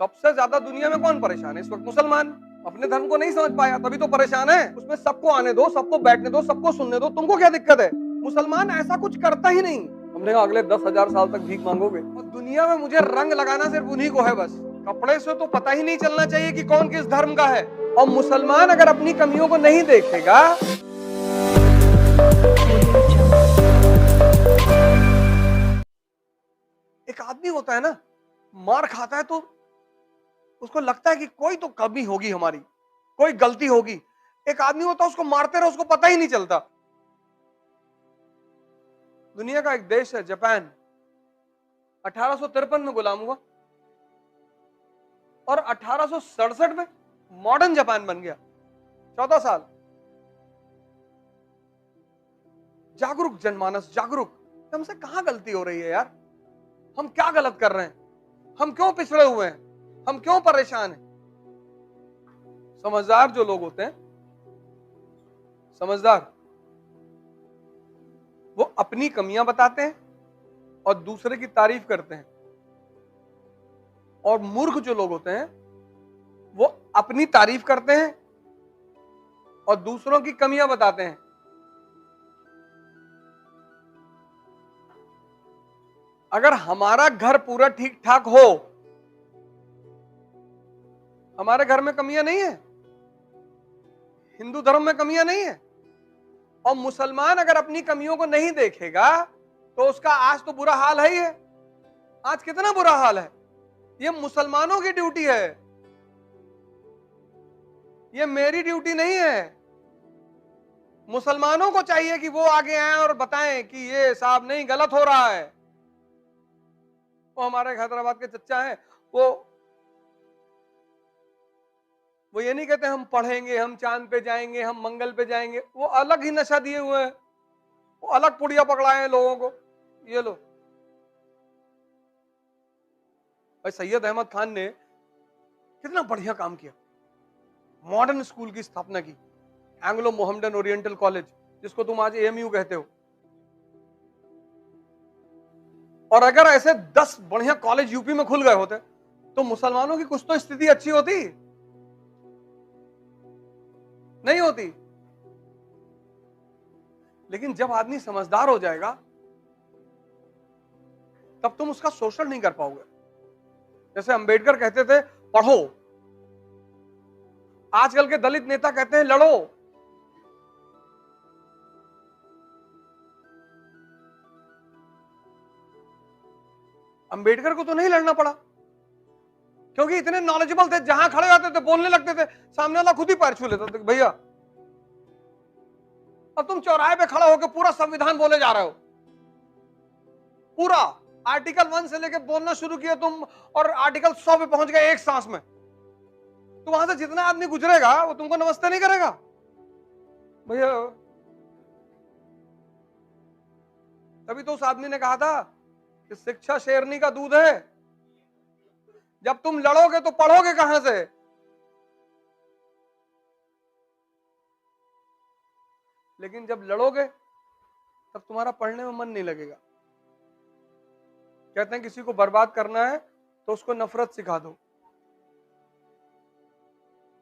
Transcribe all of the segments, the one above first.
सबसे ज्यादा दुनिया में कौन परेशान है इस वक्त? मुसलमान। अपने धर्म को नहीं समझ पाया तभी तो परेशान है। उसमें सबको आने दो, सबको बैठने दो, सबको सुनने दो, तुमको क्या दिक्कत है? मुसलमान ऐसा कुछ करता ही नहीं। हमने कहा अगले 10,000 साल तक भीख मांगोगे? और दुनिया में मुझे रंग लगाना सिर्फ उन्हीं को है बस। कपड़े से तो पता ही नहीं चलना चाहिए कि कौन किस धर्म का है। और मुसलमान अगर अपनी कमियों को नहीं देखेगा, एक आदमी होता है ना, मार खाता है तो उसको लगता है कि कोई तो कमी होगी हमारी, कोई गलती होगी। एक आदमी होता है उसको मारते रहो उसको पता ही नहीं चलता। दुनिया का एक देश है जापान, 1853 में गुलाम हुआ और 1867 में मॉडर्न जापान बन गया। 14 साल। जागरूक जनमानस, जागरूक। हमसे कहां गलती हो रही है यार? हम क्या गलत कर रहे हैं? हम क्यों पिछड़े हुए हैं? हम क्यों परेशान हैं? समझदार जो लोग होते हैं, समझदार, वो अपनी कमियां बताते हैं और दूसरे की तारीफ करते हैं। और मूर्ख जो लोग होते हैं वो अपनी तारीफ करते हैं और दूसरों की कमियां बताते हैं। अगर हमारा घर पूरा ठीक ठाक हो, हमारे घर में कमियां नहीं है, हिंदू धर्म में कमियां नहीं है, और मुसलमान अगर अपनी कमियों को नहीं देखेगा तो उसका आज तो बुरा हाल है ही है। आज कितना बुरा हाल है। ये मुसलमानों की ड्यूटी है, ये मेरी ड्यूटी नहीं है। मुसलमानों को चाहिए कि वो आगे आए और बताएं कि ये साहब नहीं, गलत हो रहा है। वो हमारे हैदराबाद के चच्चा हैं, वो ये नहीं कहते हम पढ़ेंगे, हम चांद पे जाएंगे, हम मंगल पे जाएंगे। वो अलग ही नशा दिए हुए हैं, वो अलग पुड़िया पकड़ाए हैं लोगों को। ये लो भाई, सैयद अहमद खान ने कितना बढ़िया काम किया। मॉडर्न स्कूल की स्थापना की, एंग्लो मोहम्मडन ओरिएंटल कॉलेज, जिसको तुम आज एएमयू कहते हो। और अगर ऐसे 10 बढ़िया कॉलेज यूपी में खुल गए होते तो मुसलमानों की कुछ तो स्थिति अच्छी होती, नहीं होती। लेकिन जब आदमी समझदार हो जाएगा तब तुम उसका शोषण नहीं कर पाओगे। जैसे अंबेडकर कहते थे पढ़ो, आजकल के दलित नेता कहते हैं लड़ो। अंबेडकर को तो नहीं लड़ना पड़ा क्योंकि इतने नॉलेजेबल थे, जहां खड़े होते थे बोलने लगते थे, सामने वाला खुद ही पैर छू लेता था भैया। अब तुम चौराहे पे खड़ा होकर पूरा संविधान बोले जा रहे हो, पूरा आर्टिकल 1 से लेके बोलना शुरू किया तुम और आर्टिकल 100 पे पहुंच गए एक सांस में। तो वहां से जितना आदमी गुजरेगा वो तुमको नमस्ते नहीं करेगा भैया। तभी तो उस आदमी ने कहा था कि शिक्षा शेरनी का दूध है। जब तुम लड़ोगे तो पढ़ोगे कहां से? लेकिन जब लड़ोगे तब तुम्हारा पढ़ने में मन नहीं लगेगा। कहते हैं किसी को बर्बाद करना है तो उसको नफरत सिखा दो।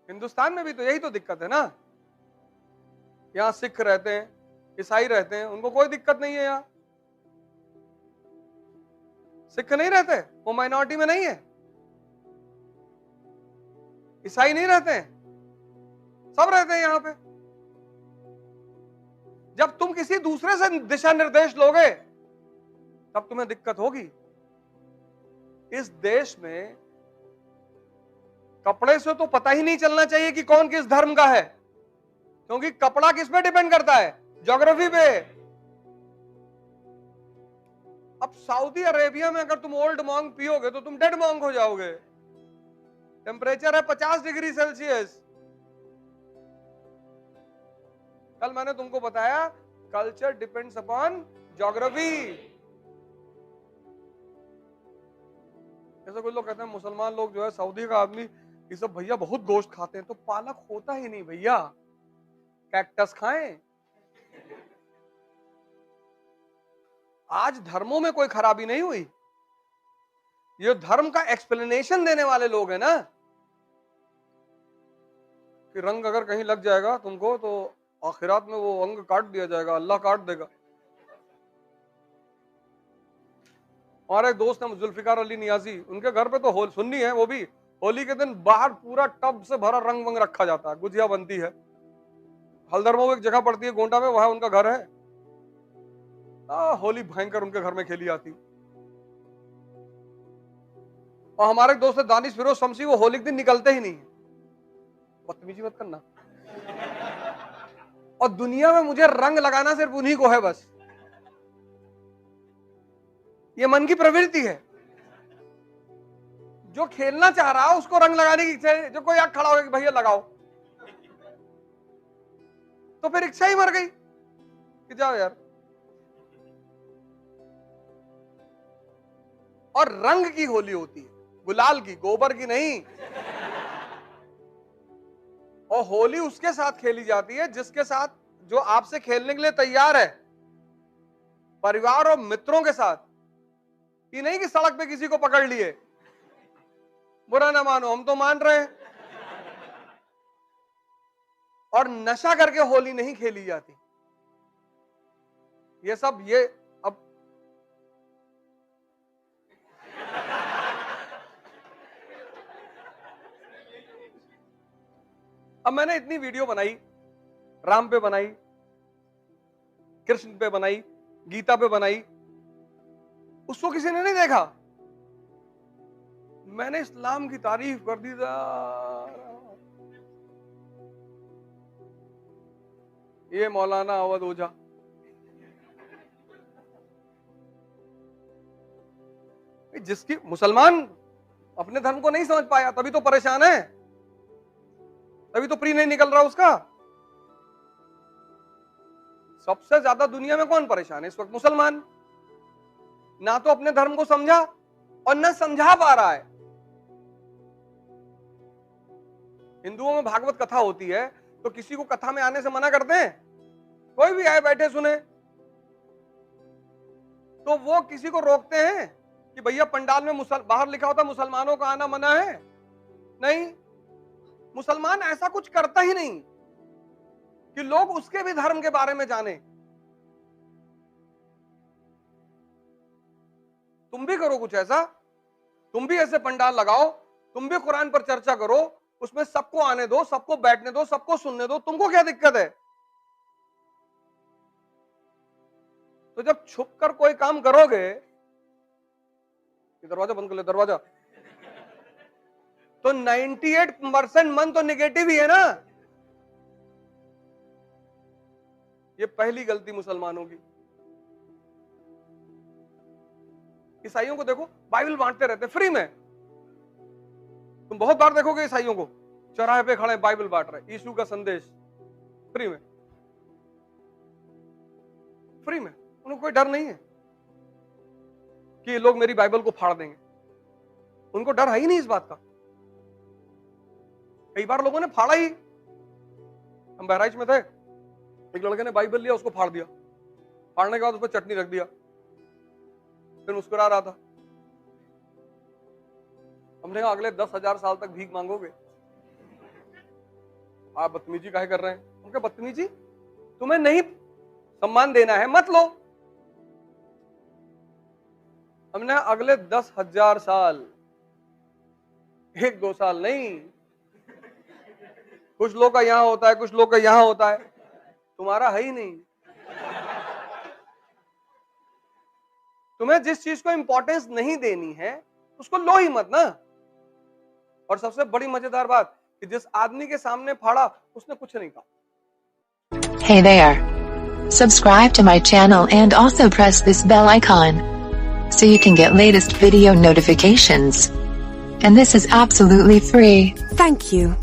हिंदुस्तान में भी तो यही तो दिक्कत है ना। यहां सिख रहते हैं, ईसाई रहते हैं, उनको कोई दिक्कत नहीं है। यहां सिख नहीं रहते, वो माइनॉरिटी में नहीं है। ईसाई नहीं रहते हैं, सब रहते हैं यहां पे। जब तुम किसी दूसरे से दिशा निर्देश लोगे तब तुम्हें दिक्कत होगी। इस देश में कपड़े से तो पता ही नहीं चलना चाहिए कि कौन किस धर्म का है, क्योंकि कपड़ा किस पे डिपेंड करता है? ज्योग्राफी पे। अब सऊदी अरेबिया में अगर तुम ओल्ड मॉन्ग पियोगे तो तुम डेड मॉन्ग हो जाओगे। टेम्परेचर है 50 डिग्री सेल्सियस। कल मैंने तुमको बताया कल्चर डिपेंड्स अपॉन ज्योग्राफी। जैसे कुछ लोग कहते हैं मुसलमान लोग जो है, सऊदी का आदमी, ये सब भैया बहुत गोश्त खाते हैं। तो पालक होता ही नहीं भैया, कैक्टस खाएं। आज धर्मों में कोई खराबी नहीं हुई, ये धर्म का एक्सप्लेनेशन देने वाले लोग हैं ना, कि रंग अगर कहीं लग जाएगा तुमको तो आखिरात में वो अंग काट दिया जाएगा, अल्लाह काट देगा। और एक दोस्त है जुल्फिकार अली नियाजी, उनके घर पे तो सुन्नी है, वो भी होली के दिन बाहर पूरा टब से भरा रंग वंग रखा जाता है, गुजिया बनती है। हल्दर में वो एक जगह पड़ती है गोंडा में, वहां उनका घर है। होली भयंकर उनके घर में खेली जाती। और हमारे दोस्त दानिश फिरोज शमसी, वो होली के दिन निकलते ही नहीं। बदतमीजी मत करना। और दुनिया में मुझे रंग लगाना सिर्फ उन्हीं को है बस, ये मन की प्रवृत्ति है। जो खेलना चाह रहा है उसको रंग लगाने की इच्छा है, जो कोई आग खड़ा होगा कि भैया लगाओ, तो फिर इच्छा ही मर गई कि जाओ यार। और रंग की होली होती है, गुलाल की, गोबर की नहीं। और होली उसके साथ खेली जाती है जिसके साथ, जो आपसे खेलने के लिए तैयार है, परिवार और मित्रों के साथ। ये नहीं कि सड़क पे किसी को पकड़ लिए, बुरा ना मानो, हम तो मान रहे हैं। और नशा करके होली नहीं खेली जाती। ये सब ये अब मैंने इतनी वीडियो बनाई, राम पे बनाई, कृष्ण पे बनाई, गीता पे बनाई, उसको किसी ने नहीं देखा। मैंने इस्लाम की तारीफ कर दी। ये मौलाना अवध ओझा, जिसकी मुसलमान अपने धर्म को नहीं समझ पाया, तभी तो परेशान है, तभी तो प्री नहीं निकल रहा उसका। सबसे ज्यादा दुनिया में कौन परेशान है इस वक्त? मुसलमान। ना तो अपने धर्म को समझा और न समझा पा रहा है। हिंदुओं में भागवत कथा होती है तो किसी को कथा में आने से मना करते हैं? कोई भी आए बैठे सुने तो वो किसी को रोकते हैं कि भैया पंडाल में बाहर लिखा होता मुसलमानों का आना मना है? नहीं, मुसलमान ऐसा कुछ करता ही नहीं कि लोग उसके भी धर्म के बारे में जाने। तुम भी करो कुछ ऐसा, तुम भी ऐसे पंडाल लगाओ, तुम भी कुरान पर चर्चा करो, उसमें सबको आने दो, सबको बैठने दो, सबको सुनने दो, तुमको क्या दिक्कत है? तो जब छुप कर कोई काम करोगे, दरवाजा बंद कर ले, दरवाजा, तो 98% मन तो निगेटिव ही है ना। ये पहली गलती मुसलमानों की। ईसाइयों को देखो, बाइबल बांटते रहते फ्री में। तुम बहुत बार देखोगे ईसाइयों को चौराहे पे खड़े बाइबल बांट रहे, यीशु का संदेश फ्री में, फ्री में। उनको कोई डर नहीं है कि ये लोग मेरी बाइबल को फाड़ देंगे। उनको डर है ही नहीं इस बात का। कई बार लोगों ने फाड़ा ही। हम बहराइच में थे, एक लड़के ने बाइबल लिया, उसको फाड़ दिया। फाड़ने के बाद उस पर चटनी रख दिया, फिर मुस्कुरा रहा था। हमने कहा अगले 10,000 साल तक भीख मांगोगे? आप बदतमीजी काहे कर रहे हैं? उनके बदतमीजी, तुम्हें नहीं सम्मान देना है मत लो। हमने अगले 10,000 साल, 1-2 साल नहीं। कुछ लोग का यहां होता है, कुछ लोग का यहां होता है, तुम्हारा है ही नहीं। तुम्हें जिस चीज को इंपॉर्टेंस नहीं देनी है उसको लो ही मत ना। और सबसे बड़ी मजेदार बात कि जिस आदमी के सामने फाड़ा उसने कुछ नहीं कहा। Hey there. Subscribe to my channel and also press this bell icon so you can get latest video notifications. And this is absolutely free. Thank you.